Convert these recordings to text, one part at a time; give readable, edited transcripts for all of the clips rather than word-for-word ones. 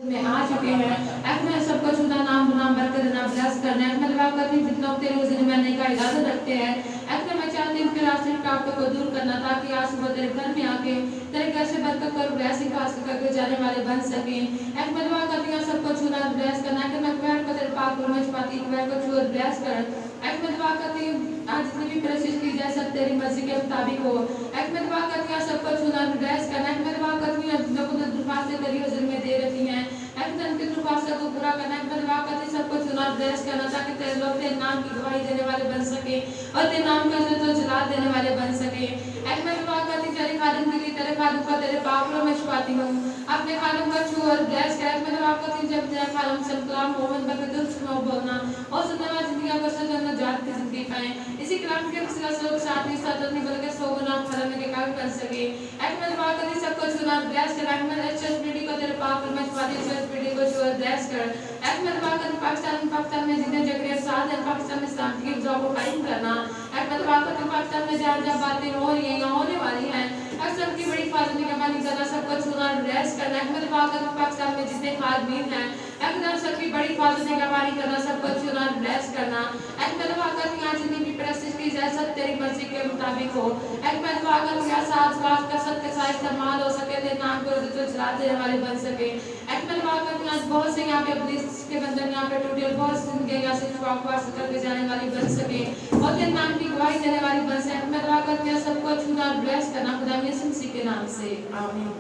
में आ चुके हैं। मैं सबको खुदा नाम बनाम बरकत नाम ब्लेस करना है। मैं दुआ करती हूँ जितना तेरे हुज़ूर में आने का इजाज़त रखते हैं। मैं चाहती हूँ कि रास्ते रुकावटों को दूर करना, ताकि आज सुबह तेरे घर में आके तेरे घर से बरकत और ब्लेसिंग हासिल करके जाने वाले बन सकें। मैं दुआ करती हूँ सबको छूना ब्लेस करना है कि मैं पैर को तेरे पाक और मच पाती हूँ, पैर को छू और ब्लेस कर। मैं दुआ करती हूँ आज जितनी भी कोशिश की जाए सब तेरी मर्जी के मुताबिक हो। मैं दुआ करती हूँ सबको छूना ब्लेस करना है। मैं दुआ करती हूँ जो कुछ दुर्वासे तेरी हुज़ूर में दे रखी हैं उनकी दुर्वासा को पूरा करना है। मैं दुआ करती हूँ सबको चुना ब्लेस करना, ताकि तेरे लोग तेरे नाम की गवाही देने वाले बन सके और तेरे नाम का जो जला देने वाले बन सके। मैं दुआ करती हूँ तेरे खादिम के लिए, तेरे खादिम को तेरे पापों में छुपाती हूँ, अपने खादिम को छू और ब्लेस कर। मैं दुआ करती हूँ जब तेरा खादिम से कलाम मोहम्मद बरकत सुनो बोलना और जिंदगी जिंदगी को सजन जात की जिंदगी पाए, इसी कलाम के वसीला से लोग साथ ही साथ अपनी बल्कि सौ गुना फलन के काबिल बन सके। मैं दुआ करती हूँ सबको चुना ब्लेस कर। मैं चर्च पीढ़ी को तेरे पापों में छुपाती हूँ, चर्च पीढ़ी को छू और ब्लेस कर। मैं दुआ करती हूँ पाकिस्तान में जितने जगह साथ हैं, पाकिस्तान में इस्लाम की जॉब को कायम करना। मैं दुआ करती हूँ पाकिस्तान में जहाँ जहाँ बातें हो रही हैं या होने वाली हैं सबकी बड़ी फाजली का मानी करना, सबको छूना ब्लेस करना। मैं दुआ करती हूँ पाकिस्तान में जितने खादमीन हैं सबकी बड़ी फाजली का मानी करना, सबको छूना ब्लेस करना। मैं दुआ करती हूँ आज जितनी भी प्रैक्टिस की जाए सब तेरी मर्जी के मुताबिक हो। मैं दुआ करती हूँ साथ बात का सबके साथ इस्तेमाल हो सके, तेरे नाम को चला देने वाले बन सके। मैं दुआ करती हूँ आज बहुत से यहाँ पे अपने के बंधन यहाँ पे टूटे और बहुत से जिंदगी यहाँ से वापस करके जाने वाली बन सके और तेरे नाम की गवाही देने वाली बन सके। मैं दुआ करती हूँ सबको छूना ब्लेस करना खुदा यीशु मसीह के नाम से, आमीन।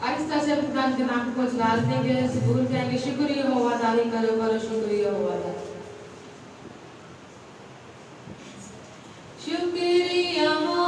आहिस्ता से खुदा के नाम को जलाल देंगे, भूल जाएंगे। शुक्रिया हो अदाई करो करो, शुक्रिया हो अदा, शुक्रिया हो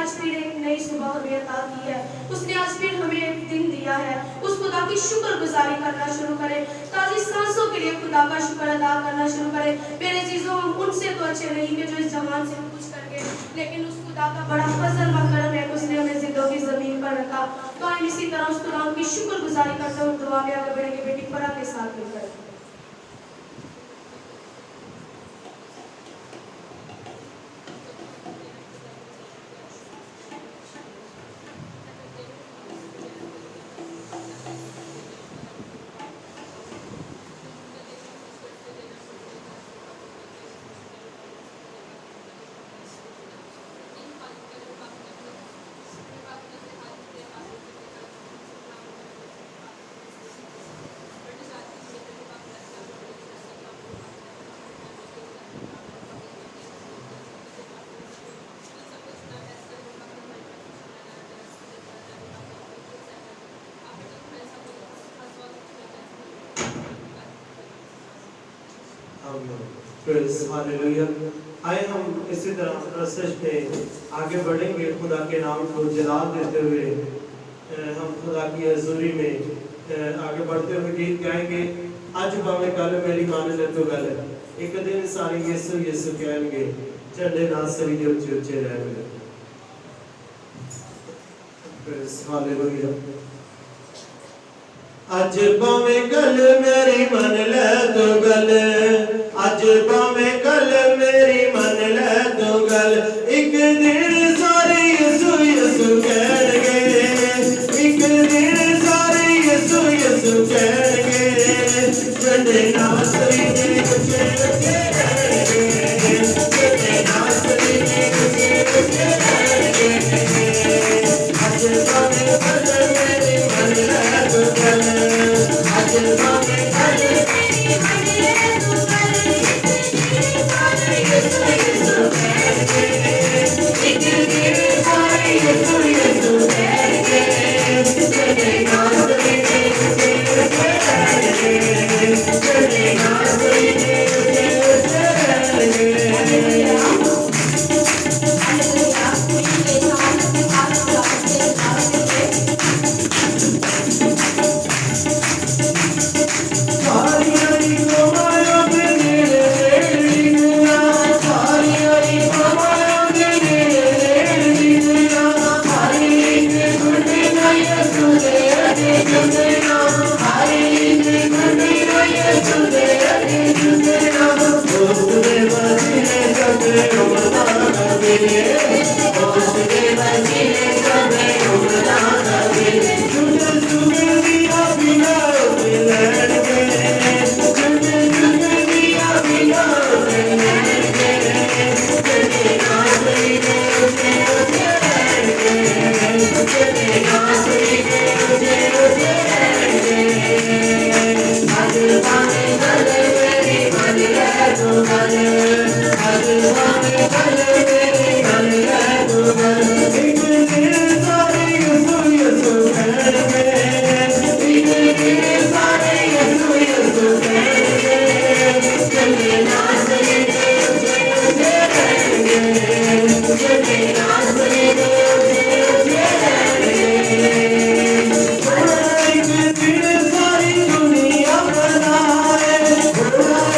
آج پھر ایک نئی صبح ہمیں عطا کی ہے، اس نے آج پھر ہمیں ایک دن دیا ہے، اس خدا کی شکر گزاری کرنا شروع کریں، تازی سانسوں کے لیے خدا کا شکر ادا کرنا شروع کریں۔ میرے عزیزوں، ہم ان سے تو اچھے نہیں کہ جو اس جہان سے کچھ کر کے، لیکن اس خدا کا بڑا فضل و کرم ہے کہ اس نے ہمیں زندوں کی زمین پر رکھا۔ تو ہم اسی طرح اس قرآن کی شکر گزاری کرتے ہوئے دعا میں آگے بڑھیں گے بیٹی فرح کے ساتھ مل کر۔ ہاللویا۔ آئے ہم اسی طرح پرستش میں آگے بڑھیں گے، خدا کے نام کو جلال دیتے ہوئے ہم خدا کی حضوری میں آگے بڑھتے ہوئے گیت گائیں گے۔ اج باویں کل میری مان لے تو گل ہے، ایک دن سارے یسو یسو کہیں گے، جھنڈے ناصری دے اچے اچے رہیں گے۔ ہاللویا۔ اج باویں کل میری من لے تو گل، اج باویں کل میری من لے تو گل، ایک دن سارے یسو یسو کہن گے، ایک دن سارے یسو یسو کہن گے، جھنڈے ناصری دے اچے اچے رہیں گے، جھنڈے ناصری دے اچے اچے رہیں گے۔ اج باویں کل میری من لے تو گل، اج باویں کل میری من لے تو گل، سارے یسو یسو کہن گے، ایک دن سارے یسو یسو کہن گے، جھنڈے ناصری دے اچے اچے رہیں گے، جھنڈے ناصری دے اچے اچے رہیں گے۔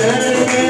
Thank you.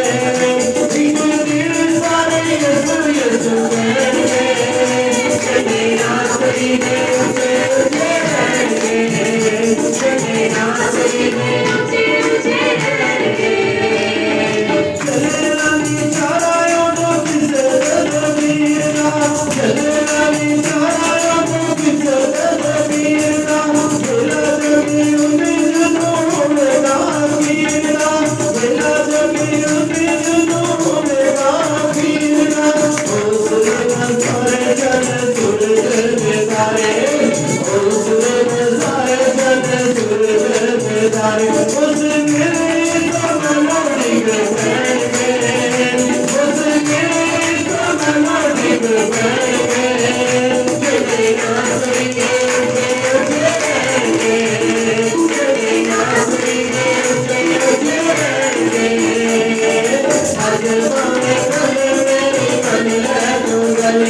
बावे कल मेरी मन ले तू गल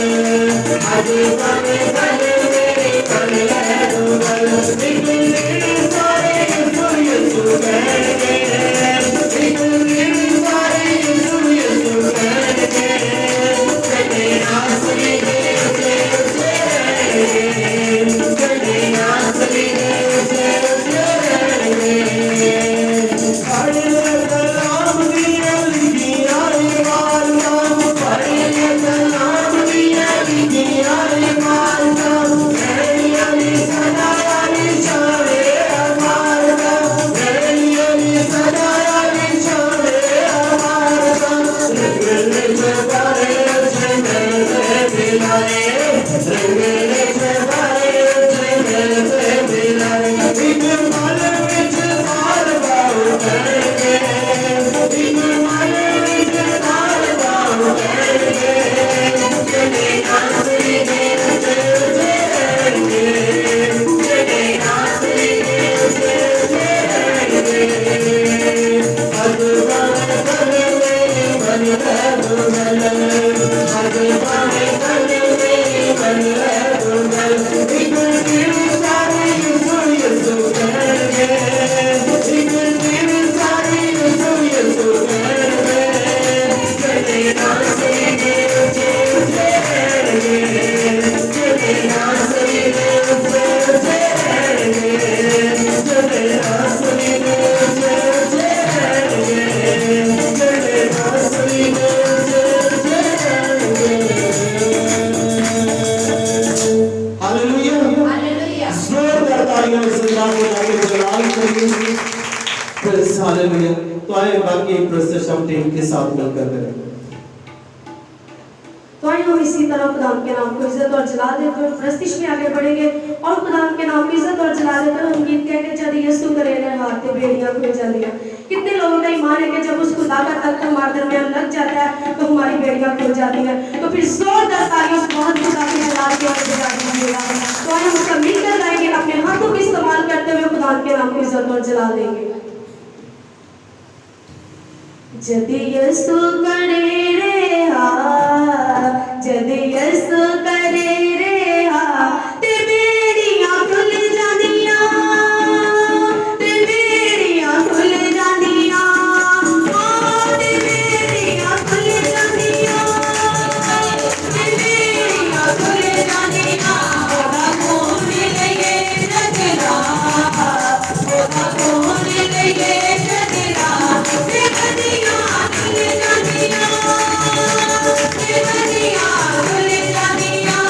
आज बावे कल मेरी मन ले तू गल एक दिन सारे यीशु यीशु कहेंगे एक दिन सारे यीशु यीशु कहेंगे तेरे आसरी से तेरे आसरी से तो आए बाकी प्रोसेशन टीम के साथ मिलकर करें। तो आइए हम इसी तरह खुदाम के नाम को इज्जत और जला देते हुए प्रस्तिश में आगे बढ़ेंगे और खुदाम के नाम को इज्जत और जला देते हुए हम गीत कहकर जब यीशु करेगा हाथ बेड़ियां खुल जाती कितने लोगों का ईमान है कि जब उस खुदा का तख्त हमारे दरमियान लग जाता है तो हमारी बेड़ियां खुल जाती हैं। तो फिर जोरदार तालियों से बहुत खुदा की जलाल की ओर बजा दीजिएगा। तो आइए हम सब मिलकर गाएंगे, अपने हाथों को इस्तेमाल करते हुए खुदा के नाम को इज्जत और जला देंगे। जद यीशु करे रे हा जद यीशु करे रे हा ते बेड़ियां खुल जांदियां ते बेड़ियां खुल जांदियां ओ ते बेड़ियां खुल जांदियां ते बेड़ियां खुल जांदियां ओदा खून लगे जगरा ओदा खून लगे जगरा ते बदियां खुल जांदियां ते बदियां खुल जांदियां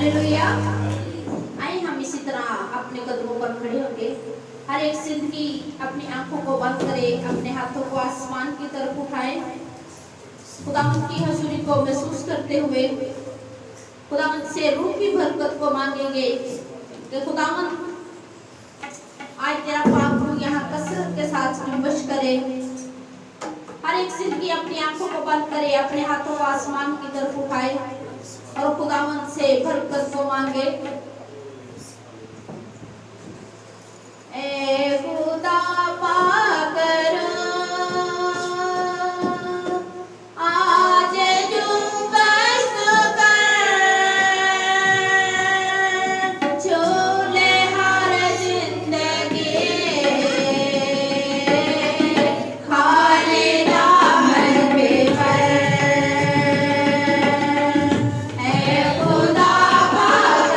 हालेलुया। आइए हम इसी तरह अपने कदमों पर खड़े होंगे। हर एक जिंदगी अपनी आंखों को बंद करे, अपने हाथों को आसमान की तरफ उठाए, खुदावंद की हजूरी को महसूस करते हुए खुदावंद से रूही बरकत को मांगेंगे कि खुदावंद आज तेरा पाक रूह यहाँ कसरत के साथ जुम्बश करे। हर एक जिंदगी अपनी आंखों को बंद करे, अपने हाथों को आसमान की तरफ उठाए और खुदावंद से बरकत को मांगे। ए खुदा पाक आज जुम्बश कर, झूले हर जिंदगी खाली दामन पे पर। ए खुदा पाक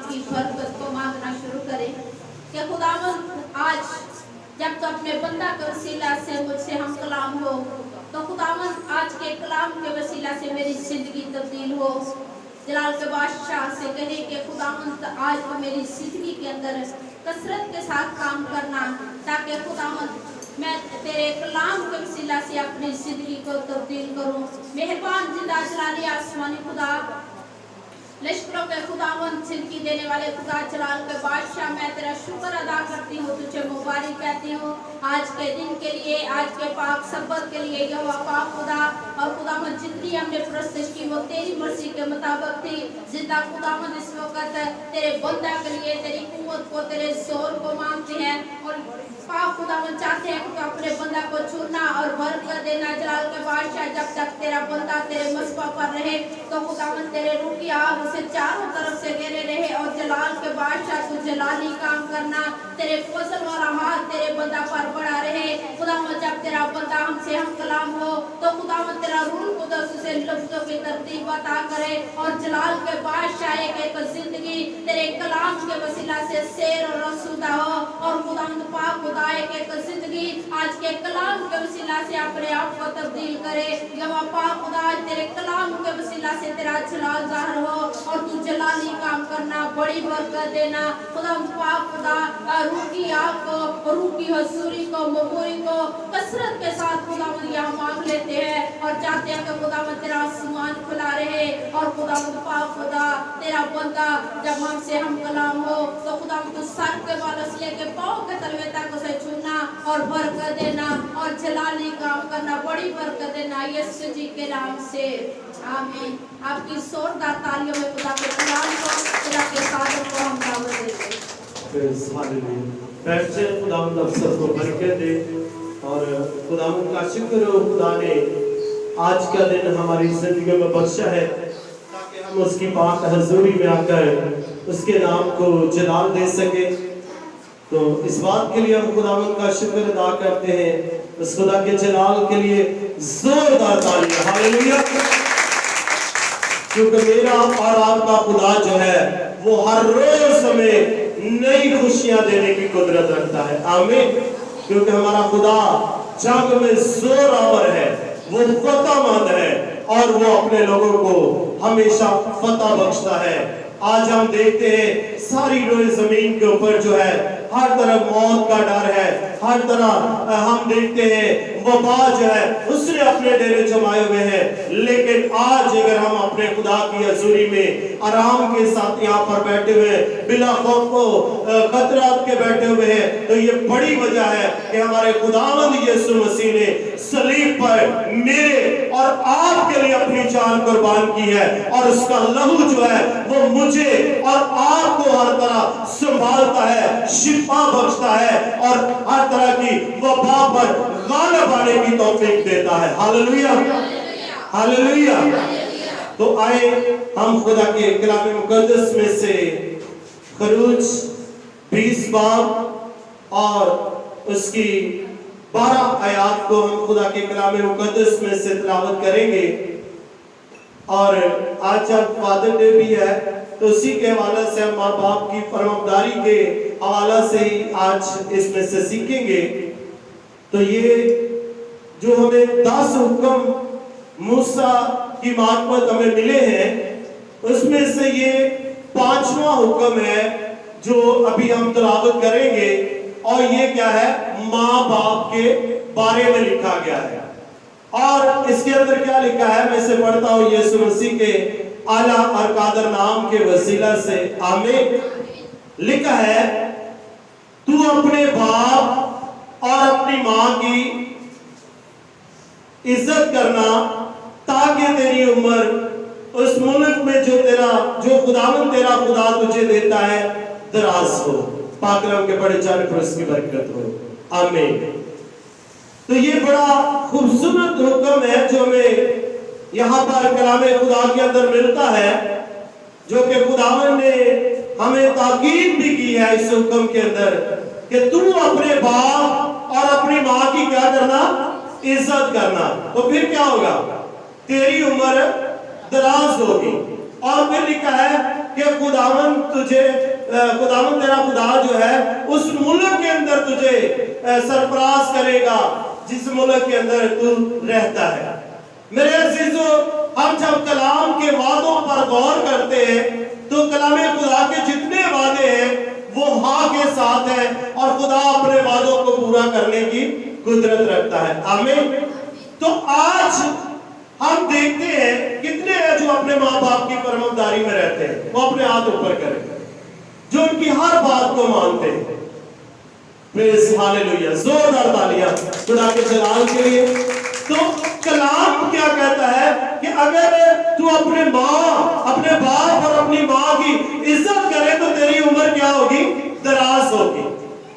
की बरकत को मांगना शुरू करें कि खुदावंद आज जब तो अपने बंदा के वसीला से मुझसे हम कलाम हो, तो खुदावंद आज के कलाम के वसीला से मेरी जिंदगी तब्दील हो। जलाल के बादशाह से कहे कि खुदावंद आज वो मेरी जिंदगी के अंदर कसरत के साथ काम करना, ताकि खुदावंद मैं तेरे कलाम के वसीला से अपनी जिंदगी को तब्दील करूं। मेहरबान जिंदा जलाली आसमानी खुदा, लश्करों के खुदावंद जिंदगी देने वाले खुदा, जलाल के बादशाह, मैं तेरा शुक्र अदा करती हूँ, तुझे मुबारक कहती हूँ आज के दिन के लिए, आज के पाक सब्र के लिए। यहोवा पाक खुदा और खुदावंद जितनी हमने प्रोसेस की वो तेरी मर्जी के मुताबिक थी। जिंदा खुदावंद इस वक्त तेरे बंदा के लिए तेरी कुव्वत को, तेरे जोर को मांगते हैं और पाक खुदावंद चाहते हैं कि अपने बंदा को छूना और बरकत देना। जलाल के बादशाह, जब तक तेरा बंदा तेरे मस्बा पर रहे तो खुदावंद तेरे रूह की आग उसे चारों तरफ से घेरे रहे। और जलाल के बादशाह तू जलाली काम करना, तेरे फजल वाला हाथ तेरे बंदा पर बड़ा रहे। खुदावंद जब तेरा बंदा हमसे हम कलाम हो तो खुदावंद तेरा रूह कुदस उसे लफ्जों की तरतीब अता करे। और जलाल के बादशाह एक एक जिंदगी तेरे कलाम के वसीला से शेर और रसूदा हो। और खुदावंद पाक खुदा एक एक जिंदगी आज के कलाम के वसीला से अपने आप को तब्दील करे। यहोवा पाक खुदा तेरे कलाम के वसीला से तेरा जलाल ज़ाहिर हो और तू जलाली काम करना, बड़ी बरकत देना। खुदावंद पाक खुदा रूह की आग को, रूह की हजूरी को, मबूरी को कसरत के साथ खुदावंद यहाँ मांग लेते हैं और चाहते हैं कि खुदावंद तेरा आसमान खुला रहे। और खुदावंद पाक खुदा तेरा बंदा जब हमसे हम कलाम हो तो खुदावंद तू सर के बालों से लेके पाँव के तलवे तक उसे छूना और बरकत देना और जलाली काम करना, बड़ी बरकत देना यीशु जी के नाम से, आमीन। आपकी जोरदार तालियों में खुदा के कलाम को, खुदा के सादर को हम दावत देते हैं। बैठ जाए, खुदावंद अवसर को बरकत दे और खुदावंद का शुक्र हो, खुदा ने आज का दिन हमारी जिंदगी में बख्शा है ताकि हम उसकी पाक हजूरी में आकर उसके नाम को जलाल दे सके। तो इस बात के लिए हम खुदावंद का शुक्र अदा करते हैं, उस खुदा के जलाल के लिए जोरदार तालियां, हालेलुया। क्योंकि मेरा और आपका खुदा जो है वो हर रोज हमें नई खुशियां देने की कुदरत रखता है, आमीन। क्योंकि हमारा खुदा जंग में जोरावर है, वो फतहमंद है और वो अपने लोगों को हमेशा फतह बख्शता है। आज हम देखते हैं सारी रोए जमीन के ऊपर जो है हर तरफ मौत का डर है, हर तरह हम देखते हैं वबा जो है उसने अपने डेरे जमाए हुए हैं। लेकिन आज अगर हम अपने खुदा की हजूरी में आराम के साथ यहाँ पर बैठे हुए हैं, बिना खौफ को खतरात के बैठे हुए हैं, तो ये बड़ी वजह है कि हमारे खुदावंद यीशु मसीह ने सलीब पर मेरे और आपके लिए अपनी जान कुर्बान की है और उसका लहू जो है वो मुझे और आपको हर तरह संभालता है, शिफा बख्शता है और हर तरह की वबा पर गालिब आने की तौफीक देता है। Hallelujah, hallelujah. तो आए हम खुदा के कलाम मुकद्दस में से खरूज 20 बाब और उसकी 12 आयात को हम खुदा के कलाम मुकद्दस में से तिलावत करेंगे। और आज जब फादर डे भी है तो उसी के हवाले से हम माँ बाप की फरमाबरदारी के हवाला से ही आज इसमें से सीखेंगे। तो ये जो हमें 10 हुक्म मूसा की मार्फत हमें मिले हैं, उसमें से ये 5वां हुक्म है जो अभी हम तिलावत करेंगे। और ये क्या है, माँ बाप के बारे में लिखा गया है। और इसके अंदर क्या लिखा है, मैं इसे पढ़ता हूँ यीशु मसीह के आला और कादर नाम के वसीला से, आमीन। लिखा है, तू अपने बाप और अपनी माँ की इज्जत करना ताकि तेरी उम्र उस मुल्क में जो खुदावंद तेरा खुदा तुझे देता है दराज हो। पाकरम के बड़े जाने पर उसकी बरकत हो, आमीन। तो ये बड़ा खूबसूरत हुक्म है जो हमें यहाँ पर कलामे खुदा के अंदर मिलता है, जो कि खुदावंद ने हमें ताकीद भी की है इस हुक्म के अंदर कि तू अपने बाप और अपनी माँ की क्या करना, इज्जत करना। तो फिर क्या होगा, तेरी उम्र दराज होगी। और फिर लिखा है کہ खुदावन तेरा खुदा जो है उस मुल्क के अंदर तुझे सरफराज करेगा जिस मुल्क के अंदर तू रहता है। मेरे अजीजों, हम जब कलाम के वादों पर गौर करते हैं तो कलाम खुदा के जितने वादे हैं वो हाँ के साथ है और खुदा अपने वादों को पूरा करने की कुदरत रखता है। आमीन। तो आज हम देखते हैं कितने हैं जो अपने माँ बाप की फरमाबरदारी में रहते हैं, वो अपने हाथ ऊपर करें, जो उनकी हर बात को मानते हैं। प्रेज़ हालेलुया, जोरदार तालियां खुदा के जलाल के लिए। तो कलाम क्या कहता है कि अगर तू अपने बाप और अपनी माँ की इज्जत करे तो तेरी उम्र क्या होगी? दराज होगी।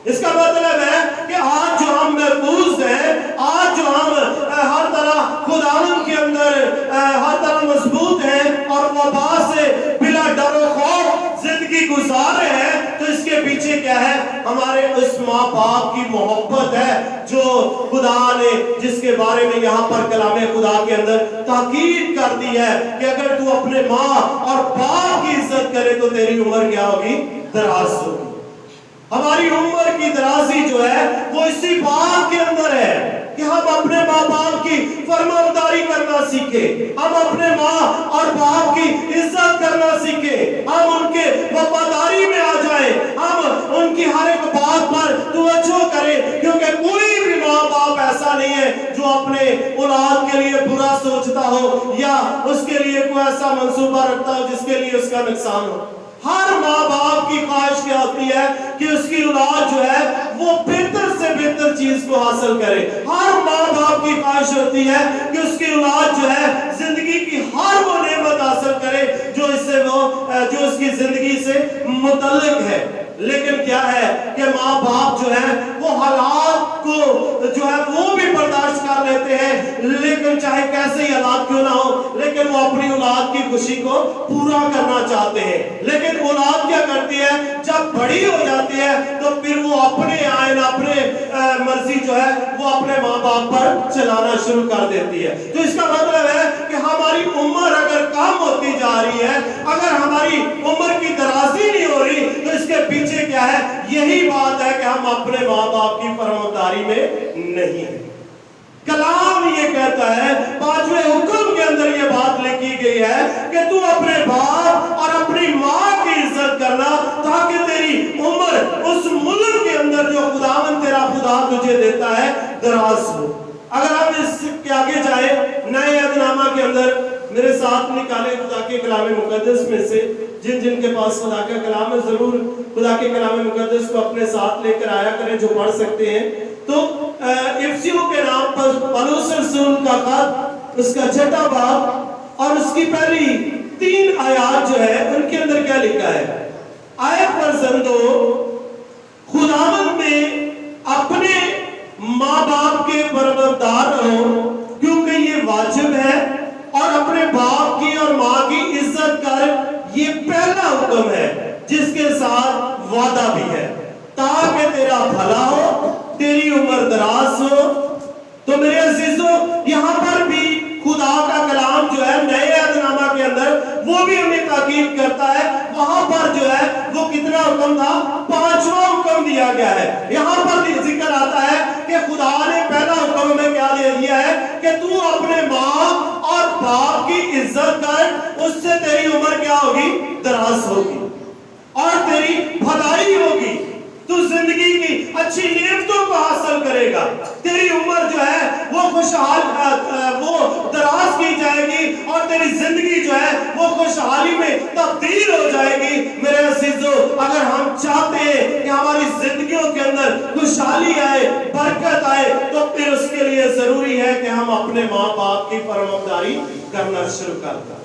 इसका मतलब है कि आज जो हम महफूज हैं, आज जो हम हर तरह खुदावंद के अंदर हर तरह मजबूत हैं और वबा से बिला डर और खौफ जिंदगी गुजार रहे हैं, तो इसके पीछे क्या है? हमारे उस माँ बाप की मोहब्बत है जो खुदा ने, जिसके बारे में यहाँ पर कलाम खुदा के अंदर ताकीद कर दी है कि अगर तू अपने माँ और बाप की इज्जत करे तो तेरी उम्र क्या होगी? दराज होगी। हमारी उम्र की दराजी जो है वो इसी बात के अंदर है कि हम अपने माँ बाप की फरमाबरदारी करना सीखे, हम अपने माँ और बाप की इज्जत करना सीखे, हम उनके वफादारी में आ जाए, हम उनकी हर एक बात पर तवज्जो करें, क्योंकि कोई भी माँ बाप ऐसा नहीं है जो अपने औलाद के लिए बुरा सोचता हो या उसके लिए कोई ऐसा मंसूबा रखता हो जिसके लिए उसका नुकसान हो। हर माँ बाप की ख्वाहिश क्या होती है कि उसकी औलाद जो है वो बेहतर से बेहतर चीज को हासिल करे। हर माँ बाप की ख्वाहिश होती है कि उसकी औलाद जो है जिंदगी की हर वो नेमत हासिल करे जो उसकी जिंदगी से मुतल्लिक है। लेकिन क्या है कि माँ बाप जो है वो हालात को जो है वो भी बर्दाश्त कर लेते हैं, लेकिन चाहे कैसे ही हालात क्यों ना हो, लेकिन वो अपनी औलाद की खुशी को पूरा करना चाहते हैं। लेकिन औलाद क्या करती है? जब बड़ी हो जाती है तो फिर वो अपने आयन, अपने मर्जी जो है वो अपने माँ बाप पर चलाना शुरू कर देती है। तो इसका मतलब है कि हमारी उम्र अगर कम होती जा रही है, अगर हमारी उम्र की दराजी नहीं हो रही, तो इसके पीछे क्या है? यही बात है कि हम अपने माँ बाप की फरमाबरदारी में नहीं है। कलाम ये कहता है, 5वें हुक्म के अंदर ये बात लिखी गई है कि तू अपने बाप और अपनी माँ की इज्जत करना ताकि तेरी उम्र उस मुल्क के अंदर जो खुदावंद तेरा खुदा तुझे देता है दराज हो। अगर हम इसके आगे जाए नए अहदनामा के अंदर, मेरे साथ निकाले खुदा के कलाम मुकद्दस में से, जिन के पास खुदा का कलाम है जरूर खुदा के कलाम मुकद्दस को अपने साथ लेकर आया करें जो पढ़ सकते हैं। तो इफिसियों के नाम पर पौलुस रसूल का खत, उसका 6वां बाब और उसकी पहली 3 आयत जो है उनके अंदर क्या लिखा है? आयत पर 2, खुदावंद में अपने माँ बाप के फरमाबरदार रहो क्योंकि ये वाजिब है, और अपने बाप की और माँ की इज्जत कर, ये पहला हुक्म है जिसके साथ वादा भी है, ताकि तेरा भला हो, तेरी उम्र दराज हो। तो मेरे अजीजों, यहाँ पर भी खुदा का कलाम जो है नए अहदनामा के अंदर वो भी हमें ताकीद करता है। वहां पर जो है वो कितना हुक्म था? 5वां हुक्म दिया गया है। यहाँ पर जिक्र आता है कि खुदा ने पहला हुक्म में क्या दे दिया है कि तू अपने माँ और बाप की इज्जत कर, उससे तेरी उम्र क्या होगी? दराज होगी और तेरी भलाई होगी, तू जिंदगी की अच्छी नेमतों को हासिल करेगा, तेरी उम्र जो है वो खुशहाल वो दराज की जाएगी और तेरी जिंदगी जो है वो खुशहाली में तब्दील हो जाएगी। मेरे अजीजों, अगर हम चाहते हैं कि हमारी जिंदगियों के अंदर खुशहाली आए, बरकत आए, तो फिर उसके लिए जरूरी है कि हम अपने माँ बाप की फरमाबरदारी करना शुरू कर दें।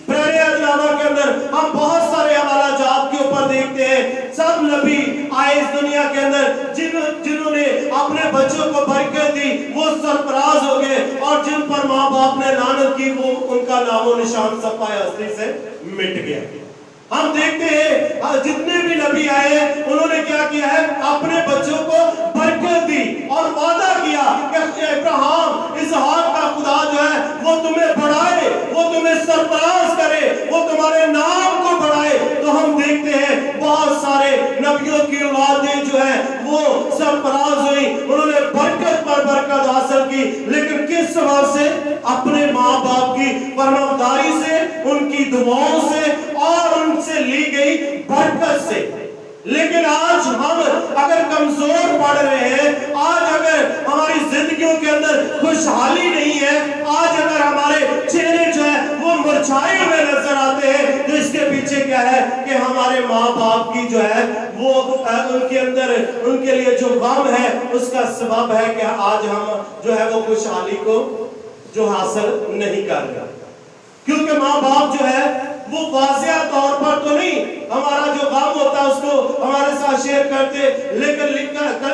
पुराने अहदनामा के अंदर हम बहुत सारे हवाला जात के ऊपर देखते हैं, सब नबी आए इस दुनिया के अंदर जिन्होंने अपने बच्चों को बरकत दी, वो सरफराज हो गए, और जिन पर माँ बाप ने लानत की वो उनका नामो निशान सफाए हस्ती से मिट गया। हम देखते हैं जितने भी नबी आए उन्होंने क्या किया है? अपने बच्चों को बरकत दी और वादा किया कि इब्राहिम इसहाक का खुदा जो है वो तुम्हें बढ़ाए, वो तुम्हें सरफराज करे, वो तुम्हारे नाम को बढ़ाए, दुआओं से और उनसे ली गई बरकत से। लेकिन आज हम अगर कमजोर पड़ रहे हैं, आज अगर हमारी जिंदगियों के अंदर खुशहाली नहीं है, आज अगर हमारे चेहरे जो है वो मुरझाए हुए नजर आते हैं, तो इसके पीछे क्या है कि हमारे माँ बाप की जो है वो उनके अंदर उनके लिए जो गम है उसका सबब है कि आज हम जो है वो खुशहाली को जो हासिल नहीं कर रहे। क्योंकि माँ बाप जो है वो वाज़िया तौर पर तो नहीं हमारा जो गम होता है उसको हमारे साथ शेयर करते, लेकिन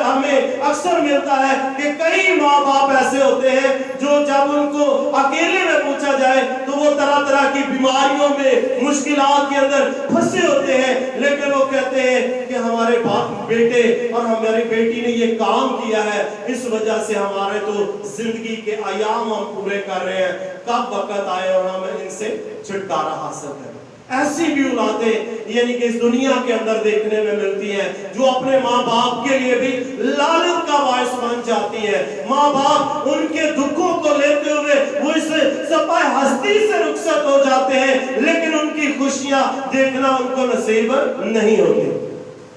हमें अक्सर मिलता है कि कई माँ बाप ऐसे होते हैं जो जब उनको अकेले में पूछा जाए तो वो तरह तरह की बीमारियों में मुश्किलात के अंदर फंसे होते हैं, लेकिन वो कहते हैं कि हमारे बेटे और हमारी बेटी ने ये काम किया है, इस वजह से हमारे तो जिंदगी के अयाम हम पूरे कर रहे हैं, कब वक्त आए और हम इनसे छुटकारा हासिल करें। ऐसी भी औलादें यानी कि इस दुनिया के अंदर देखने में मिलती हैं जो अपने माँ बाप के लिए भी लानत का बायस बन जाती है। माँ बाप उनके दुखों को लेते हुए वो इस सफाई हस्ती से रुखसत हो जाते हैं, लेकिन उनकी खुशियां देखना उनको नसीब नहीं होती।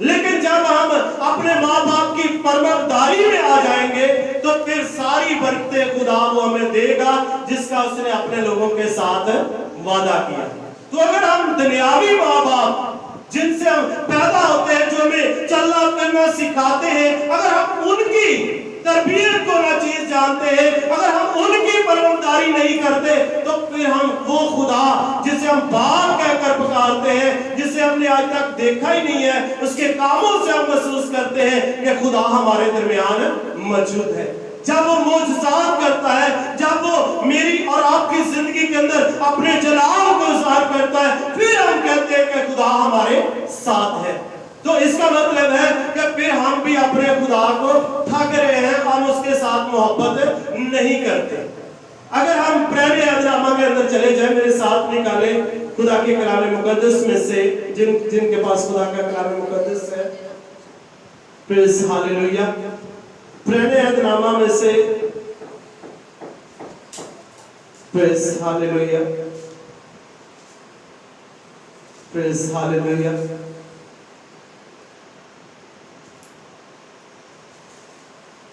लेकिन जब हम अपने माँ बाप की परवरदारी में आ जाएंगे तो फिर सारी बरकतें खुदा वो हमें देगा जिसका उसने अपने लोगों के साथ वादा किया। तो अगर हम दुनियावी माँ बाप जिनसे हम पैदा होते हैं, जो हमें चलना फिरना सिखाते हैं, अगर हम उनकी तरबियत को ना चीज जानते हैं, अगर हम उनकी परवरदारी नहीं करते, तो फिर हम वो खुदा जिसे हम बाप कहकर पुकारते हैं, जिसे हमने आज तक देखा ही नहीं है, उसके कामों से हम महसूस करते हैं कि खुदा हमारे दरमियान मौजूद है। जब वो मौजज़ात करता है, जब वो मेरी और आपकी जिंदगी के अंदर अपने जलाल को ज़ाहिर करता है, फिर हम कहते हैं कि खुदा हमारे साथ है। तो इसका मतलब है कि फिर हम भी अपने खुदा को ठग रहे हैं, हम उसके साथ मोहब्बत नहीं करते। अगर हम पुराने अहदनामा के अंदर चले जाए, मेरे साथ निकाले खुदा के कलाम मुकद्दस में से, जिनके पास खुदा का कलाम मुकद्दस है, प्रेज़ हालेलुया, पुराने अहदनामा में से, प्रेज़ हालेलुया, प्रेज़ हालेलुया,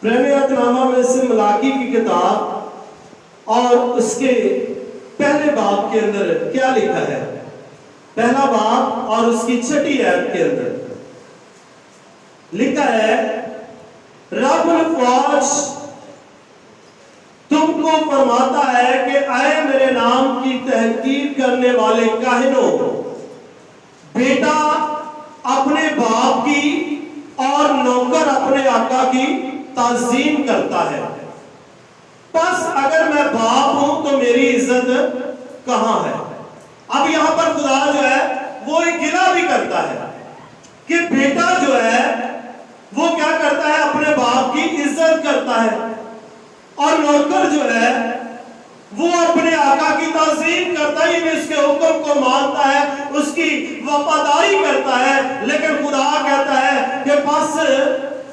पुराने अहदनामा में से मलाकी की किताब और उसके पहले बाब के अंदर क्या लिखा है? पहला बाब और उसकी छठी आयत के अंदर लिखा है, रब्बुल फ़ौज तुमको फरमाता है कि आए मेरे नाम की तहकीर करने वाले काहिनों, बेटा अपने बाप की और नौकर अपने आका की ताज़ीम करता है, बस अगर मैं बाप हूं तो मेरी इज्जत कहां है? अब यहां पर खुदा जो है वो एक गिला भी करता है कि बेटा जो है वो क्या करता है, अपने बाप की इज्जत करता है, और नौकर जो है वो अपने आका की ताज़ीम करता है, यानी उसके हुक्म को मानता है, उसकी वफादारी करता है। लेकिन खुदा कहता है कि बस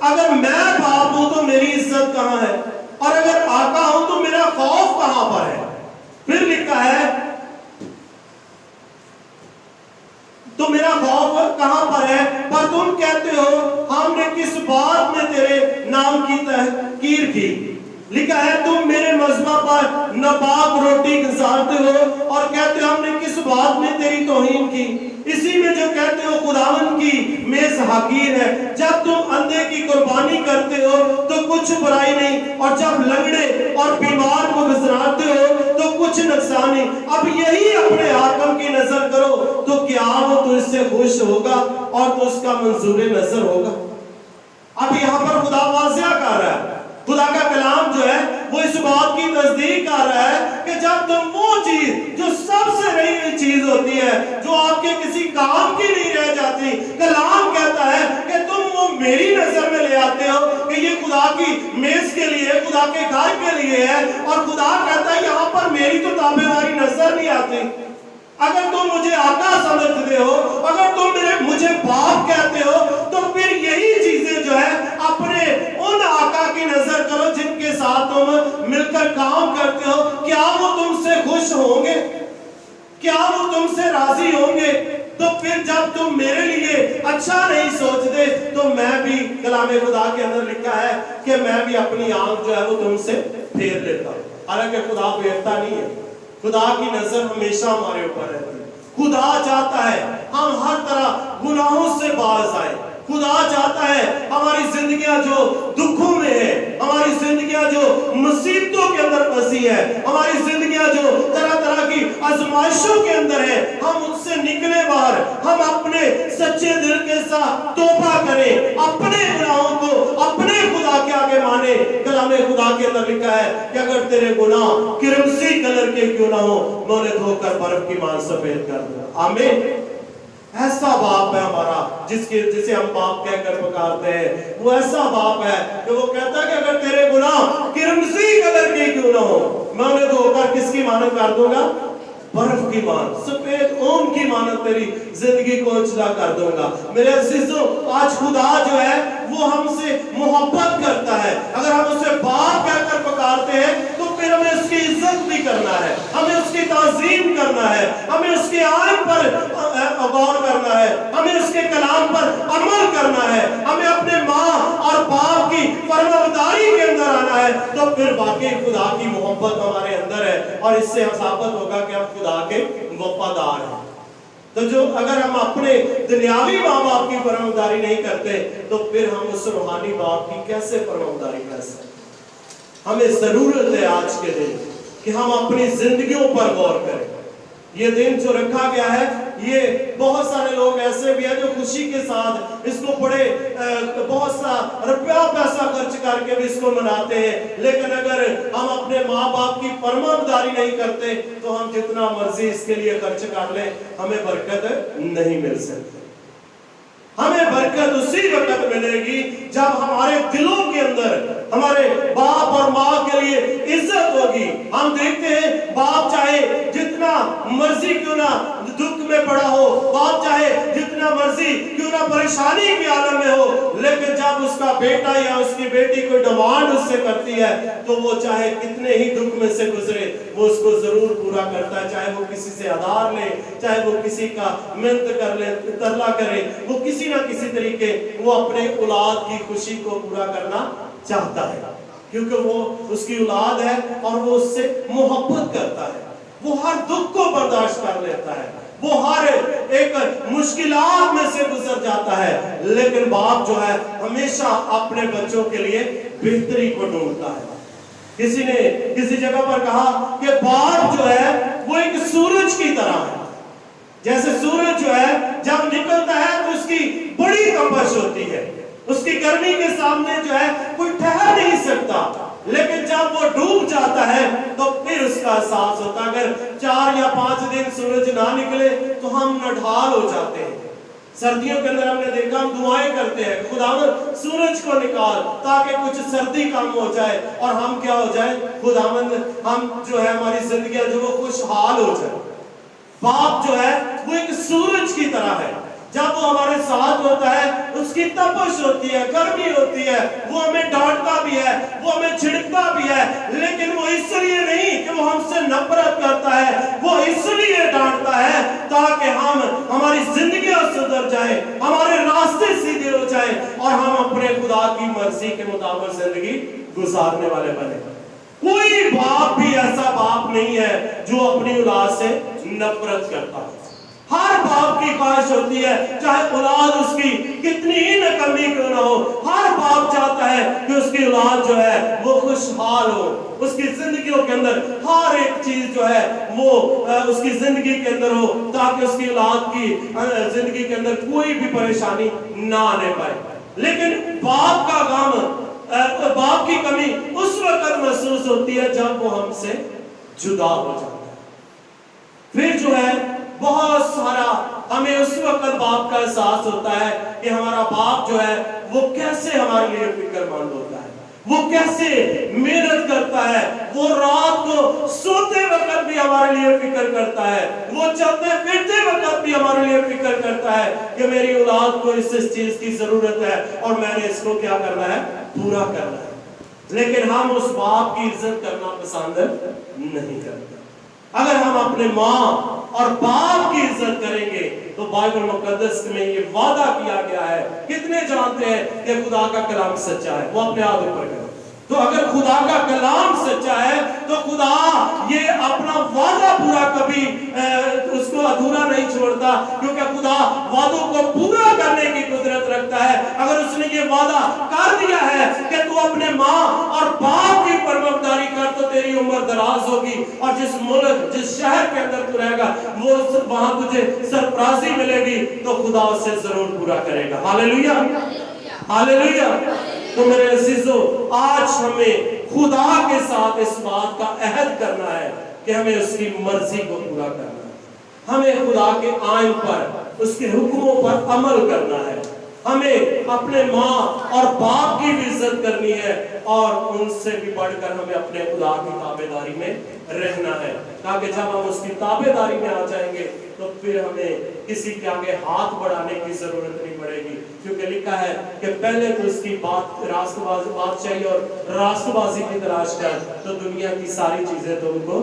अगर मैं बाप हूं तो मेरी इज्जत कहां है, और अगर आका हूं तो मेरा खौफ कहां पर है? फिर लिखा है, तो मेरा खौफ कहां पर है? पर तुम कहते हो हमने किस बात में तेरे नाम की तहकीर की। लिखा है, तुम मेरे मज़बा पर नापाक रोटी गुजारते हो और कहते हो हमने किस बात में तेरी तौहीन की। इसी में जो कहते हो खुदावन की मेज़ हकीर है। जब तुम अंधे की कुर्बानी करते हो तो कुछ बुराई नहीं, और जब लंगड़े और बीमार को गुजराते हो तो कुछ नुकसान नहीं। अब यही अपने हाकम की नजर करो तो क्या वो तो इससे खुश होगा और तो उसका मंजूर नजर होगा। अब यहाँ पर खुदा वाज़िया कर रहा है, खुदा का कलाम जो है वो इस बात की तस्दीक कर रहा है कि जब तुम वो चीज जो सबसे रही हुई चीज होती है, जो आपके किसी काम की नहीं रह जाती, कलाम कहता है कि तुम वो मेरी नजर में ले आते हो कि ये खुदा की मेज के लिए, खुदा के घर के लिए है, और खुदा कहता है यहाँ पर मेरी तो ताबेदारी नजर नहीं आती। अगर तुम मुझे आका समझते हो, अगर तुम मुझे बाप कहते हो, तो फिर यही चीजें जो है अपने उन आका की नजर करो जिनके साथ तुम मिलकर काम करते हो। क्या वो तुमसे खुश होंगे? क्या वो तुमसे राजी होंगे तो फिर जब तुम मेरे लिए अच्छा नहीं सोचते तो मैं भी, कलाम खुदा के अंदर लिखा है कि मैं भी अपनी आंख जो है वो तुमसे फेर लेता हूं। हालांकि खुदा फेरता नहीं है, खुदा की नजर हमेशा हमारे ऊपर रहती है। खुदा चाहता है हम हर तरह गुनाहों से बाज आए। खुदा चाहता है हमारी जिंदगियां जो दुखों में है, हमारी जिंदगियां जो मुसीबतों के अंदर फंसी है, हमारी जिंदगियां जो तरह तरह की आजमाइशों के अंदर है, हम उससे निकले बाहर, हम अपने सच्चे दिल के साथ तौबा करें, अपने गुनाहों को अपने खुदा के आगे माने। कलामे खुदा के अंदर लिखा है कि अगर तेरे गुनाह किरमसी कलर के क्यों ना हो, मैं उन्हें धोकर बर्फ की मान सफेद कर दूंगा। आमीन। ऐसा बाप है हमारा जिसे हम बाप कहकर पुकारते हैं। वो ऐसा बाप है कि वो कहता है कि अगर तेरे गुनाह किरमसी कलर के क्यों ना हो, मैं उन्हें धोकर किसकी मानद कर दूंगा? बर्फ की मान, सफेद ऊन की मानद तेरी जिंदगी को उजला कर दूंगा। मेरे अजीजों, आज खुदा जो है वो हमसे मोहब्बत करता है। अगर हम उसे बाप कहकर पुकारते हैं तो फिर हमें उसकी इज्जत भी करना है, हमें उसकी ताज़ीम करना है, हमें उसके आइन पर गौर करना है, हमें उसके कलाम पर अमल करना है, हमें अपने माँ और बाप की फरमाबरदारी के अंदर आना है। तो फिर वाकई खुदा की मोहब्बत हमारे अंदर है और इससे हम साबित होगा कि हम खुदा के वफादार हैं। तो जो अगर हम अपने दुनियावी माँ बाप की फरमाबरदारी नहीं करते तो फिर हम उस रूहानी बाप की कैसे फरमाबरदारी कर सकते? हमें जरूरत है आज के दिन कि हम अपनी जिंदगियों पर गौर करें। ये दिन जो रखा गया है, ये बहुत सारे लोग ऐसे भी हैं जो खुशी के साथ इसको बड़े बहुत सा रुपया पैसा खर्च करके भी इसको मनाते हैं, लेकिन अगर हम अपने माँ बाप की फरमाबरदारी नहीं करते तो हम जितना मर्जी इसके लिए खर्च कर लें, हमें बरकत नहीं मिल सकती। हमें बरकत उसी वक्त मिलेगी जब हमारे दिलों के अंदर हमारे बाप और माँ के लिए इज्जत होगी। हम देखते हैं बाप चाहे जितना मर्जी क्यों ना दुख में पड़ा हो, बाप चाहे जितना मर्जी क्यों ना परेशानी के आलम में हो, लेकिन जब उसका बेटा या उसकी बेटी कोई डिमांड उससे करती है तो वो चाहे कितने ही दुख में से गुजरे वो उसको जरूर पूरा करता है। चाहे वो किसी से आधार ले, चाहे वो किसी का मिन्नत कर ले, तरला करे, वो किसी ना किसी तरीके वो अपने औलाद की खुशी को पूरा करना चाहता है, क्योंकि वो उसकी औलाद है और वो उससे मोहब्बत करता है। वो हर दुख को बर्दाश्त कर लेता है, वो हर एक मुश्किलात में से गुजर जाता है, लेकिन बाप जो है हमेशा अपने बच्चों के लिए बेहतरी को ढूंढता है। किसी ने किसी जगह पर कहा कि बाप जो है वो एक सूरज की तरह है। जैसे सूरज जो है जब निकलता है तो उसकी बड़ी तपश होती है, उसकी गर्मी के सामने जो है कोई ठहर नहीं सकता, लेकिन जब वो डूब जाता है तो फिर उसका एहसास होता है। अगर 4 या 5 दिन सूरज ना निकले तो हम नढाल हो जाते हैं। सर्दियों के अंदर हमने देखा हम दुआएं करते हैं, खुदावंद सूरज को निकाल ताकि कुछ सर्दी कम हो जाए और हम क्या हो जाए, खुदावंद हम जो है हमारी जिंदगी जो वो खुशहाल हो जाए। बाप जो है वो एक सूरज की तरह है, जब वो हमारे साथ होता है उसकी तपश होती है, गर्मी होती है, वो हमें डांटता भी है, वो हमें छिड़कता भी है, लेकिन वो इसलिए नहीं कि वो हमसे नफरत करता है, वो इसलिए डांटता है ताकि हम हमारी जिंदगियां सुधर जाए, हमारे रास्ते सीधे हो जाए और हम अपने खुदा की मर्जी के मुताबिक जिंदगी गुजारने वाले बने। कोई बाप भी ऐसा बाप नहीं है जो अपनी औलाद से नफरत करता है। हर बाप की ख्वाहिश होती है, चाहे औलाद उसकी कितनी ही नकमी क्यों ना हो, हर बाप चाहता है कि उसकी औलाद जो है वो खुशहाल हो, उसकी जिंदगियों के अंदर हर एक चीज जो है वो उसकी जिंदगी के अंदर हो, ताकि उसकी औलाद की जिंदगी के अंदर कोई भी परेशानी ना आने पाए। लेकिन बाप का गम, बाप की कमी उस वक्त महसूस होती है जब वो हमसे जुदा हो जाता है। फिर जो है बहुत सारा हमें उस वक्त बाप का एहसास होता है कि हमारा बाप जो है वो कैसे हमारे लिए फिक्रमंद होता है, वो कैसे मेहनत करता है, वो रात को सोते वक्त भी हमारे लिए फिक्र करता है, वो चलते फिरते वक्त भी हमारे लिए फिक्र करता है कि मेरी औलाद को इस चीज की जरूरत है और मैंने इसको क्या करना है, पूरा करना है। लेकिन हम उस बाप की इज्जत करना पसंद नहीं करते। अगर हम अपने माँ और बाप की इज्जत करेंगे तो बाइबल मुकद्दस में ये वादा किया गया है, कितने जानते हैं कि खुदा का कलाम सच्चा है? वो अपने हाथ ऊपर करें। तो अगर खुदा का कलाम सच्चा है तो खुदा ये अपना वादा पूरा कभी उसको अधूरा नहीं छोड़ता, क्योंकि खुदा वादों को पूरा करने की कुदरत रखता है। अगर उसने ये वादा कर दिया है कि तू अपने माँ और बाप की परवरदारी कर तो तेरी उम्र दराज होगी, और जिस मुल्क जिस शहर के अंदर तू रहेगा वो वहां तुझे सरफराजी मिलेगी, तो खुदा उससे जरूर पूरा करेगा। Hallelujah, hallelujah. तो मेरे अजीजों, आज हमें खुदा के साथ इस बात का अहद करना है कि हमें उसकी मर्जी को पूरा करना है, हमें खुदा के आइन पर उसके हुक्मों पर अमल करना है, हमें अपने माँ और बाप की भी इज्जत करनी है, और उनसे भी बढ़कर हमें अपने खुदा की ताबेदारी में रहना है, ताकि जब हम उसकी ताबेदारी में आ जाएंगे तो फिर हमें किसी के आगे हाथ बढ़ाने की जरूरत नहीं पड़ेगी, क्योंकि लिखा है कि पहले तो उसकी राष्ट्रबाजी बात चाहिए और राष्ट्रबाजी की तलाश कर तो दुनिया की सारी चीजें तुमको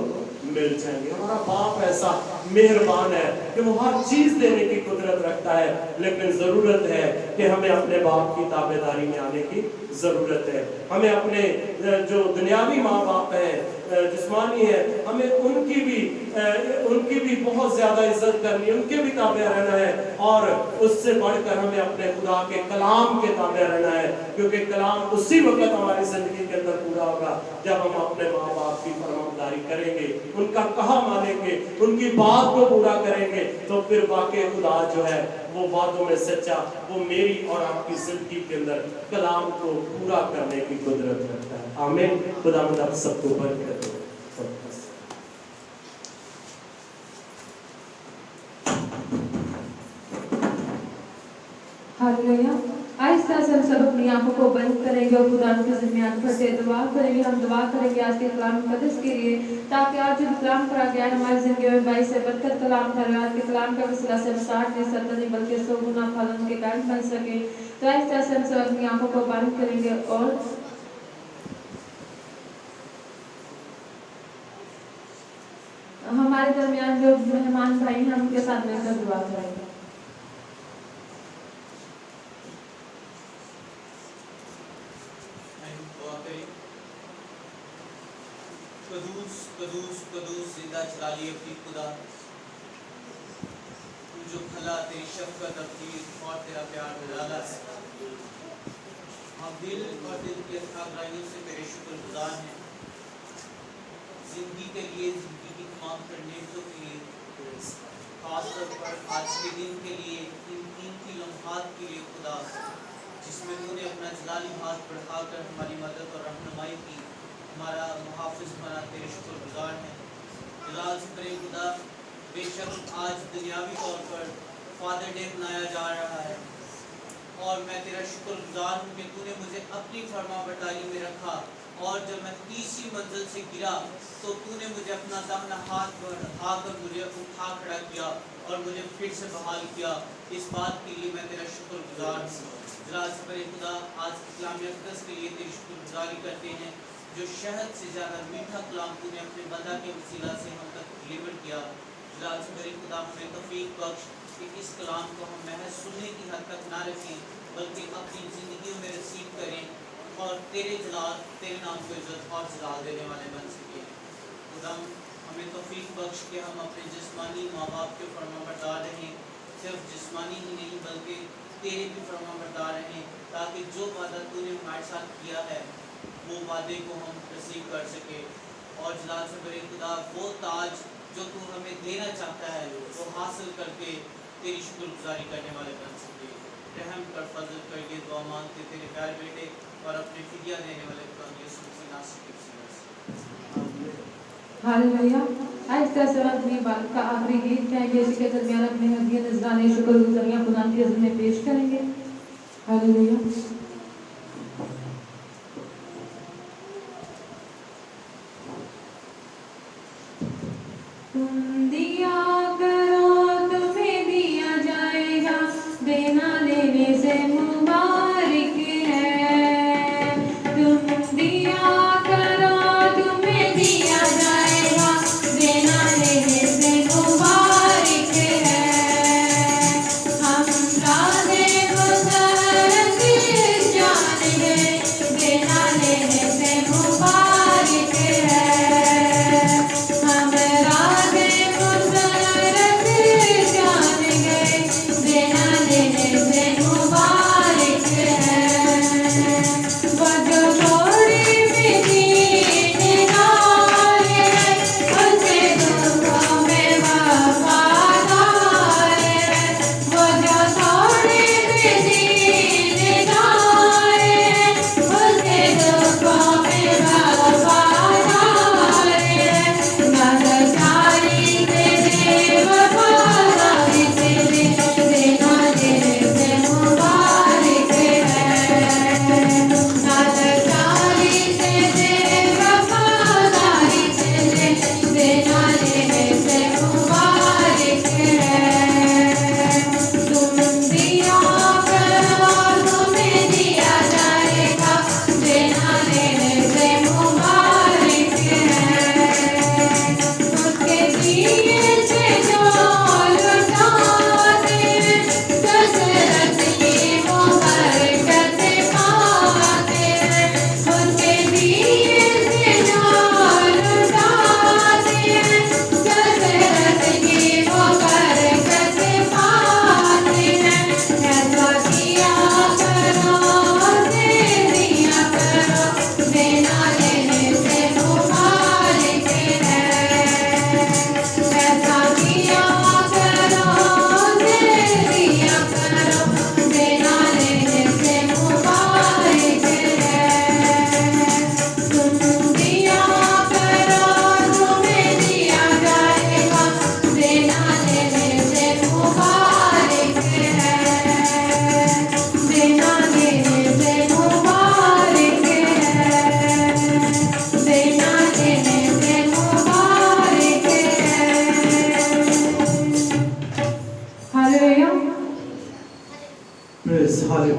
मिल जाएंगी। हमारा बाप ऐसा मेहरबान है कि वो हर चीज देने की कुदरत रखता है, लेकिन जरूरत है कि हमें अपने बाप की ताबेदारी में आने की जरूरत है। हमें अपने जो दुनियावी माँ बाप हैं, जिस्मानी है, हमें उनकी भी बहुत ज्यादा इज्जत करनी है, उनके भी ताबे रहना है, और उससे बढ़कर हमें अपने खुदा के कलाम के ताबे रहना है, क्योंकि कलाम उसी वक्त हमारी जिंदगी के अंदर पूरा होगा जब हम अपने माँ बाप की फरमाबरदारी करेंगे, उनका कहा मानेंगे, उनकी बात को पूरा करेंगे, तो फिर वाकई खुदा जो है वो बातों में सच्चा, वो मेरी और आपकी जिंदगी के अंदर कलाम को पूरा करने की कुदरत रखता है। आमीन। खुदा आप सबको बरकत दे। हालेलुया। आहिस्ता से हम सब अपनी आंखों को बंद करेंगे और खुदा के दरमियान फटे दुआ करेंगे। हम दुआ करेंगे आज के कलाम मुकद्दस के लिए, ताकि आज जो कलाम पढ़ा गया है हमारी जिंदगी में बाई से बरकत कलाम था। आज के कलाम का वसीला से 60 नहीं 70 नहीं बल्कि 100 गुना फल उनके कारण बन सके। तो आहिस्ता से हम सब अपनी आंखों को बंद करेंगे और हमारे दरमियान जो मेहमान भाई हैं उनके साथ मिलकर दुआ करेंगे। कदूस कदूस कदूस जिंदा जलाली अपनी खुदा, तू जो भला तेरी शफकत अपनी और तेरा प्यार निराला है। हम दिल और दिल की गहराइयों से तेरे शुक्रगुजार हैं, जिंदगी के लिए, जिंदगी की तमाम नेमतों के लिए, खास तौर पर आज के दिन के लिए, इन कीमती लम्हात के लिए खुदा, जिसमें तूने अपना जलाली हाथ बढ़ाकर हमारी मदद और रहनुमाई की, हमारा मुहाफिज बना, तेरे शुक्रगुजार हैं। जलाल से परे खुदा, बेशक आज दुनियावी तौर पर फादर डे मनाया जा रहा है, और मैं तेरा शुक्रगुजार हूँ कि तूने मुझे अपनी फरमाबरदारी में रखा, और जब मैं तीसरी मंजिल से गिरा तो तूने मुझे अपना दाहिना हाथ बढ़ाकर मुझे उठा खड़ा किया और मुझे फिर से बहाल किया। इस बात के लिए मैं तेरा शुक्रगुजार हूँ। जलाल से परे खुदा, आज कलाम मुकद्दस के लिए तेरी शुक्रगुजारी करते हैं, जो शहद से ज़्यादा मीठा कलाम तूने अपने बंदा के वसीला से हम तक डिलीवर किया। जलाल से मेरे खुदा, हमें तौफीक बख्श कि इस कलाम को हम महज सुनने की हद तक ना रखें, बल्कि अपनी ज़िंदगियों में रसीद करें और तेरे जलाल, तेरे नाम को इज्जत और जलाल देने वाले बन सकें। खुदा, हमें तौफीक बख्श कि हम अपने जिस्मानी माँ बाप के फरमाबरदार रहें, सिर्फ जिस्मानी ही नहीं बल्कि तेरे भी फरमाबरदार रहें, ताकि जो वादा तूने हमारे साथ किया है वो वादे को हम रिसीव कर सके, और जलाल से बड़े खुदा, वो ताज जो तू हमें देना चाहता है वो हासिल करके तेरी शुक्रगुजारी करने वाले बन सके। रहम कर, फजल कर, ये दुआ मांगते तेरे प्यारे बेटे और अपने फिदिया देने वाले यीशु मसीह नासरी के वसीले से। हालेलुया। आहिस्ता से अपनी बात का आखिरी गीत गाएंगे, इसके दरमियान अपने हदीये नजराने शुक्रगुजारियां खुदा की इज़्ज़त में पेश करेंगे। हालेलुया। तुम दिया करो तुम्हें दिया जाएगा, देना लेने से मुबारक है। तुम दिया करो तुम्हें दिया जाएगा, देना लेने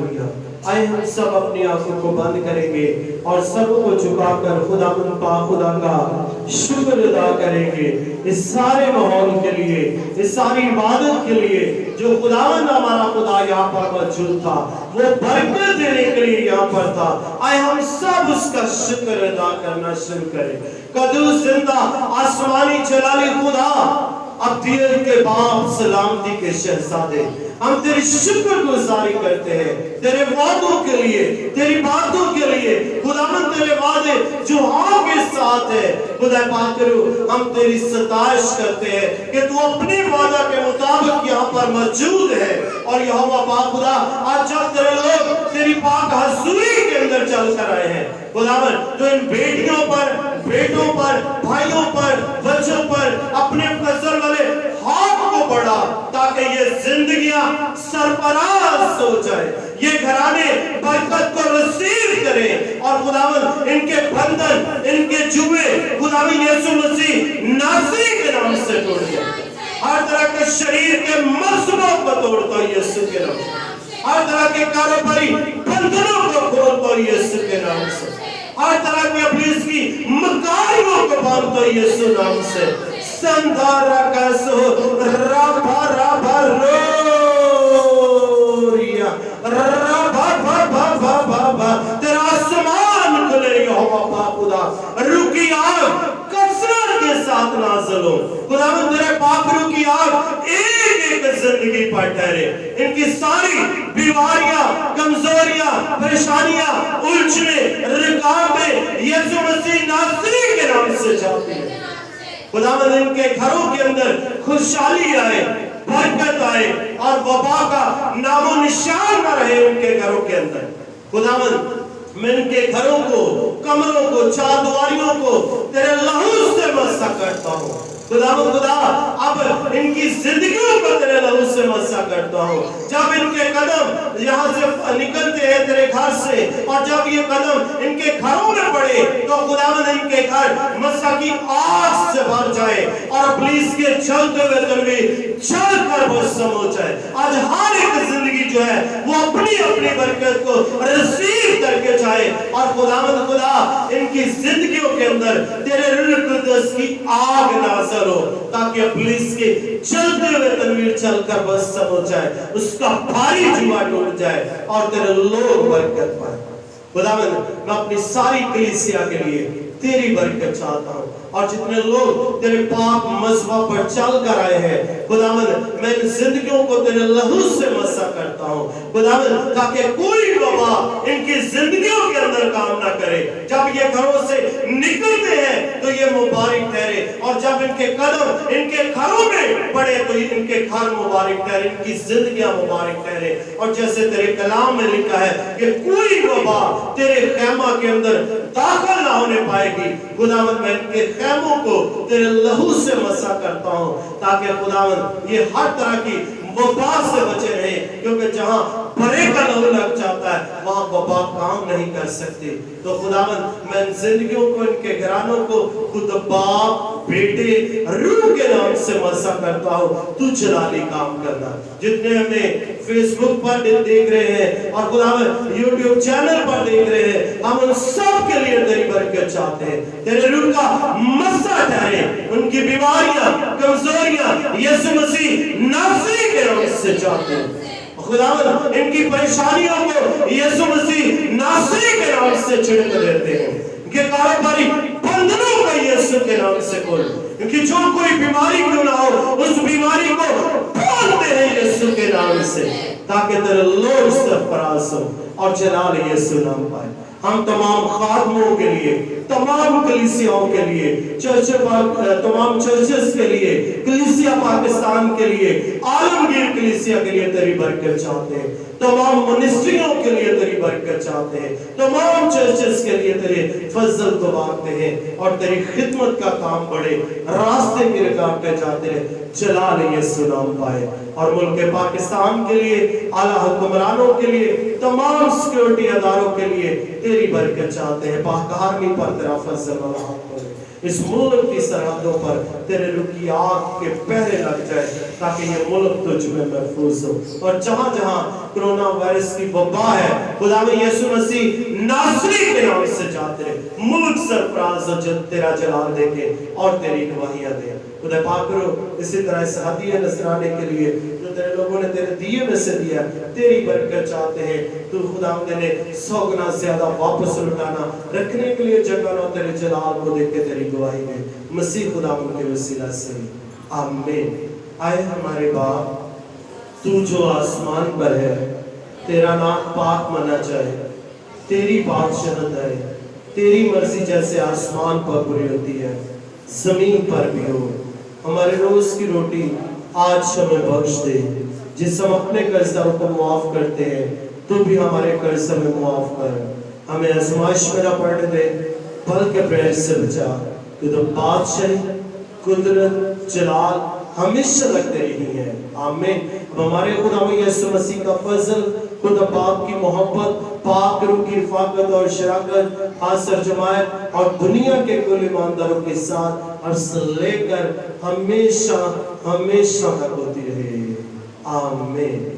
हालेलुया। आए हम सब अपनी आंखों को बंद करेंगे और सब को झुकाकर खुदावंद पाक खुदा का शुक्र अदा करेंगे इस सारे माहौल के लिए, इस सारी इबादत के लिए जो खुदावंद हमारा खुदा यहाँ पर मौजूद था, वो बरकत देने के लिए यहाँ पर था। आए हम सब उसका शुक्र अदा करना शुरू करें। कदूस जिंदा आसमानी जलाली खुदा, अब दिल के बाप सलामती के शहजादे, हम तेरी शुक्र गुजारी करते हैं तेरे वादों के लिए, तेरी बातों के लिए। खुदावंद तेरे वादे जो आपके साथ है, खुदा पाक करो हम तेरी सताइश करते हैं कि तू अपने वादा के मुताबिक यहाँ पर मौजूद है। और यहोवा पाक खुदा, आज जब तेरे लोग तेरी पाक हजूरी के अंदर चल कर आए हैं खुदावंद, तो इन बेटियों पर, बेटों पर, भाइयों पर, बच्चों पर अपने फजल वाले हाथ को बढ़ा ताकि ये जिंदगियां सरफराज हो जाए, ये घराने बरकत को रिसीव करें और खुदावंद इनके बंधन, इनके जुए खुदावंद यीशु मसीह नासरी के नाम से तोड़ जाए। हर तरह के शरीर के मस्लों को तोड़ता हूं यीशु के नाम से। हर तरह के कारोबारी बंधनों को खोलता हूं यीशु के नाम से। हर तरह की इब्लीस की मकारियों को बांधता हूं यीशु नाम से। संधारा कसो राभा राभा रोरिया राभा भा भा भा भा, तेरा आसमान खुले यहोवा पाक खुदा, रुकी आग कसरत के साथ नाज़िल हो खुदावंद, तेरे पाखरू की आग एक एक जिंदगी पर ठहरे। इनकी सारी बीमारियां, कमजोरियां, परेशानियां, उलझने, रुकावटें यीशु मसीह नासरी के नाम से जाती है। खुदावंद इनके घरों के अंदर खुशहाली आए, बरकत आए और वबा का नामो निशान न रहे उनके घरों के अंदर। खुदावंद मैं इनके घरों को, कमरों को, चारदीवारियों को तेरे लहू से मसा करता हूँ खुदावंद खुदा, अब इनकी जिंदगियों को तेरे लहू से मसा करता हूँ। जब इनके कदम यहाँ से निकलते हैं तेरे घर से और जब ये कदम इनके घरों में पड़े तो खुदावंद इनके घर मसा की आग से भर जाए और इब्लीस के चलते हुए तनवीर चल कर भस्म हो जाए। आज हर एक जिंदगी जो है वो अपनी अपनी बरकत को रिसीव करके जाए और खुदावंद खुदा इनकी जिंदगियों के अंदर तेरे रूह कुद्दूस की आग नाज़िल हो ताकि इब्लीस के चलते हुए तनवीर चलकर भस्म हो जाए, उसका भारी जुआ टूट जाए और तेरे लोग बरकत पाए। खुदावंद मैं अपनी सारी कलीसिया के लिए तेरी बरकत चाहता हूँ और जितने लोग तेरे पाक मज़हब पर चल कर आए हैं खुदावंद, मैं इन जिंदगियों को तेरे लहू से मसा करता हूँ खुदावंद, ताकि कोई वबा इनकी जिंदगियों के अंदर काम ना करे। जब ये घरों से निकलते हैं तो ये मुबारक ठहरे और जब इनके कदम इनके घरों में पड़े तो इनके घर मुबारक ठहरे, इनकी जिंदगियां मुबारक ठहरे। और जैसे तेरे कलाम में लिखा है कि कोई वबा तेरे खैमा के अंदर दाखिल ना होने पाएगी खुदावंद, मैं इनके खैमों को तेरे लहू से मसा करता हूँ ताकि खुदावंद ये हर तरह की वबा से बचे रहे, क्योंकि जहां बड़े का लहू लग जाता है वहां वबा काम नहीं कर सकती। तो खुदावंद मैं इन जिंदगियों को, इनके घरानों को खुद बाप, बेटे, रूह के नाम से मसा करता हूँ। तू जलाली काम करना। जितने हमें फेसबुक पर देख रहे हैं और खुदावंद यूट्यूब चैनल पर देख रहे हैं, हम उन सब के लिए तेरी बरकत चाहते हैं। तेरे रूह का मसा ठहरे, उनकी बीमारियां, कमजोरियां यीशु मसीह नासरी के नाम से चाहते हैं। खुदावंद इनकी परेशानियों को यीशु मसीह नासरी के नाम से छिड़क देते हैं। इनके कारोबारी बंधनों को यीशु के नाम से खोल, क्योंकि जो कोई बीमारी क्यों ना हो उस बीमारी को खोलते हैं यीशु के नाम से ताकि तेरे लोग सरफराज हो और जलाल यीशु नाम पाए। हम तमाम खादमों के लिए, तमाम कलीसियाओं के लिए, तमाम चर्चेस के लिए, कलीसिया पाकिस्तान के लिए, आलमगीर कलीसिया के लिए तेरी बरकत चाहते हैं। तमाम मिनिस्ट्रियों के लिए तेरी बरकत चाहते हैं। तमाम चर्चेस के लिए तेरे फजल को मांगते हैं और तेरी खिदमत का काम बढ़े, रास्ते की रुकावटें जाते रहे, जलाल यीशु नाम पाए। और मुल्क पाकिस्तान के लिए, आला हुक्मरानों के लिए, तमाम सिक्योरिटी अदारों के लिए तेरी बरकत चाहते हैं। पाक आर्मी पर तेरा फजल और रहमत हो। اس ملک کی سرحدوں پر تیرے روح کی آگ کے پہرے لگ جائے تاکہ یہ ملک تجھ میں محفوظ ہو. اور جہاں جہاں کرونا وائرس کی وبا ہے خدا میں یسوع مسیح ناصری کے نام سے جاتے رہے ملک سرفراز ہو تیرا جلال دے کے اور تیری گواہیاں دے. خدا پاک کرو اسی طرح اس ہدیہ نذرانے کے لیے جو تیرے لوگوں نے تیرے دیے میں سے دیا تیری برکت چاہتے ہیں. تو خدا نے 100 گنا زیادہ واپس لوٹانا رکھنے کے لیے جگہ نہ تیرے جلال کو دیکھ کے تیری گواہی دے مسیح خدا ان کے وسیلہ سے آمین. آئے ہمارے باپ تو جو آسمان پر ہے تیرا نام پاک مانا جائے تیری بادشاہت ہے تیری مرضی جیسے آسمان پر پوری ہوتی ہے زمین پر بھی ہو. ہمارے روز کی روٹی آج ہمیں بخش دے جس ہم اپنے قرضداروں کو معاف کرتے ہیں تو بھی ہمارے قرض ہمیں معاف کر. ہمیں آزمائش میں نہ پڑنے دے بلکہ پیر سے بچا کہ تو بادشاہی قدرت جلال ہمیشہ لگتے رہی ہیں آمین. ہمارے خدا یسوع مسیح کا فضل خدا باپ کی محبت پاک روح کی رفاقت اور شراکت حاضر جماعت اور دنیا کے کل ایمانداروں کے ساتھ عرص لے کر ہمیشہ ہمیشہ تک ہوتی رہے آمین.